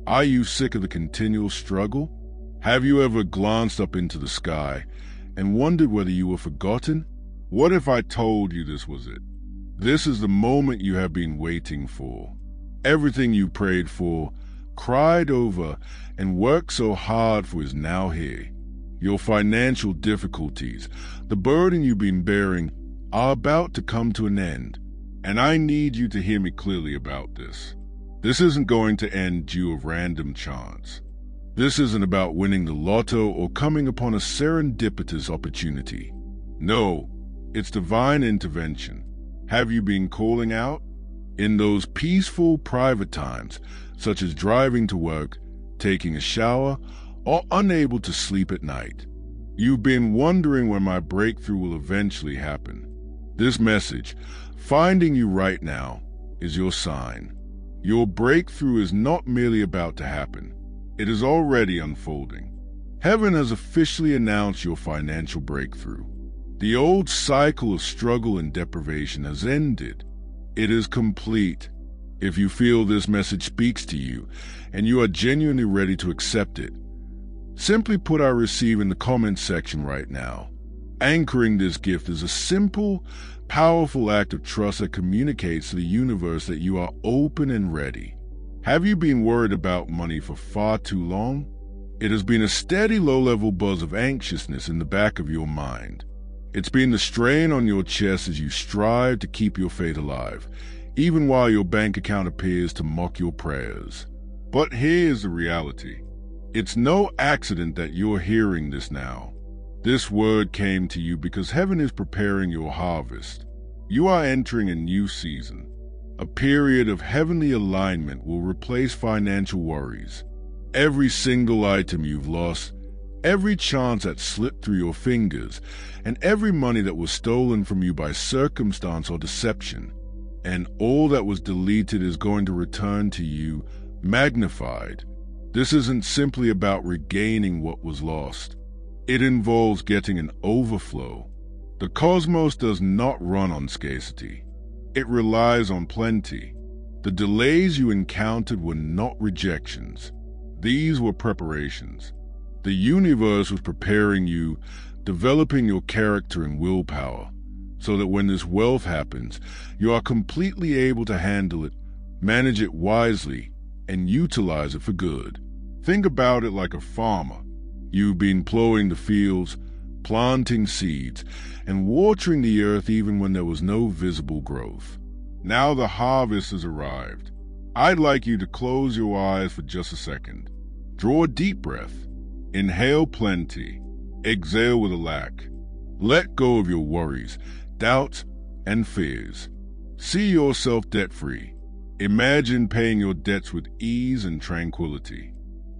Are you sick of the continual struggle? Have you ever glanced up into the sky and wondered whether you were forgotten? What if I told you this was it? This is the moment you have been waiting for. Everything you prayed for, cried over, and worked so hard for is now here. Your financial difficulties, the burden you've been bearing, are about to come to an end. And I need you to hear me clearly about this. This isn't going to end due of random chance. This isn't about winning the lotto or coming upon a serendipitous opportunity. No, it's divine intervention. Have you been calling out? In those peaceful private times, such as driving to work, taking a shower, or unable to sleep at night. You've been wondering when my breakthrough will eventually happen. This message, finding you right now, is your sign. Your breakthrough is not merely about to happen. It is already unfolding. Heaven has officially announced your financial breakthrough. The old cycle of struggle and deprivation has ended. It is complete. If you feel this message speaks to you and you are genuinely ready to accept it, simply put "I receive" in the comments section right now. Anchoring this gift is a simple, powerful act of trust that communicates to the universe that you are open and ready. Have you been worried about money for far too long? It has been a steady low-level buzz of anxiousness in the back of your mind. It's been the strain on your chest as you strive to keep your faith alive, even while your bank account appears to mock your prayers. But here's the reality. It's no accident that you're hearing this now. This word came to you because heaven is preparing your harvest. You are entering a new season. A period of heavenly alignment will replace financial worries. Every single item you've lost, every chance that slipped through your fingers, and every money that was stolen from you by circumstance or deception, and all that was deleted is going to return to you magnified. This isn't simply about regaining what was lost. It involves getting an overflow. The cosmos does not run on scarcity. It relies on plenty. The delays you encountered were not rejections. These were preparations. The universe was preparing you, developing your character and willpower, so that when this wealth happens, you are completely able to handle it, manage it wisely, and utilize it for good. Think about it like a farmer. You've been plowing the fields, planting seeds, and watering the earth even when there was no visible growth. Now the harvest has arrived. I'd like you to close your eyes for just a second. Draw a deep breath. Inhale plenty. Exhale with a lack. Let go of your worries, doubts, and fears. See yourself debt-free. Imagine paying your debts with ease and tranquility.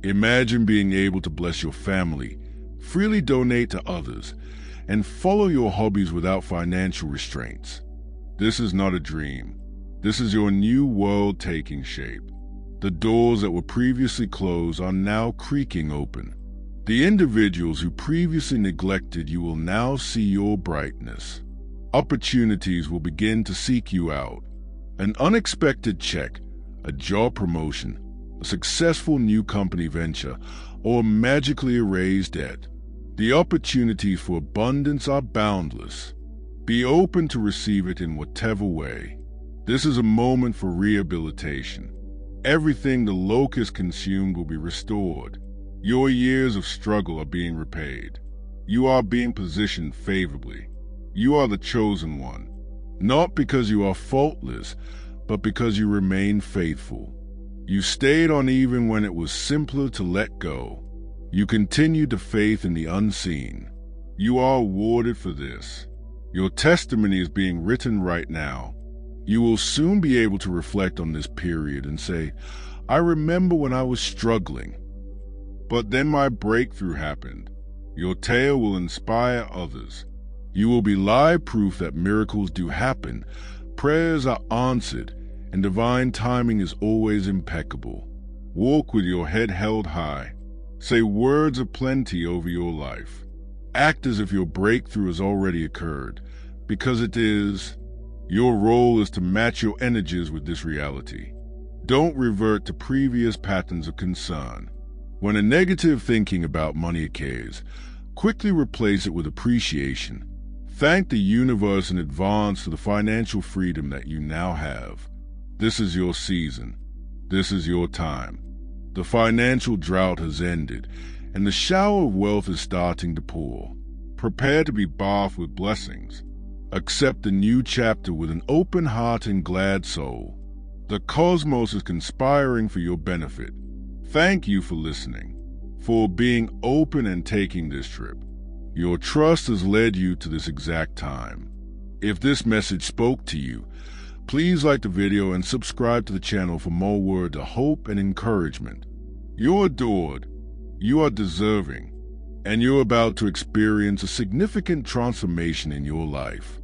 Imagine being able to bless your family, freely donate to others, and follow your hobbies without financial restraints. This is not a dream. This is your new world taking shape. The doors that were previously closed are now creaking open. The individuals who previously neglected you will now see your brightness. Opportunities will begin to seek you out. An unexpected check, a job promotion, a successful new company venture, or magically erased debt. The opportunities for abundance are boundless. Be open to receive it in whatever way. This is a moment for rehabilitation. Everything the locust consumed will be restored. Your years of struggle are being repaid. You are being positioned favorably. You are the chosen one, not because you are faultless, but because you remain faithful. You stayed on even when it was simpler to let go. You continued to faith in the unseen. You are awarded for this. Your testimony is being written right now. You will soon be able to reflect on this period and say, "I remember when I was struggling, but then my breakthrough happened." Your tale will inspire others. You will be live proof that miracles do happen, prayers are answered, and divine timing is always impeccable. Walk with your head held high. Say words of plenty over your life. Act as if your breakthrough has already occurred, because it is. Your role is to match your energies with this reality. Don't revert to previous patterns of concern. When a negative thinking about money occurs, quickly replace it with appreciation. Thank the universe in advance for the financial freedom that you now have. This is your season. This is your time. The financial drought has ended, and the shower of wealth is starting to pour. Prepare to be bathed with blessings. Accept the new chapter with an open heart and glad soul. The cosmos is conspiring for your benefit. Thank you for listening, for being open and taking this trip. Your trust has led you to this exact time. If this message spoke to you, please like the video and subscribe to the channel for more words of hope and encouragement. You're adored, you are deserving, and you're about to experience a significant transformation in your life.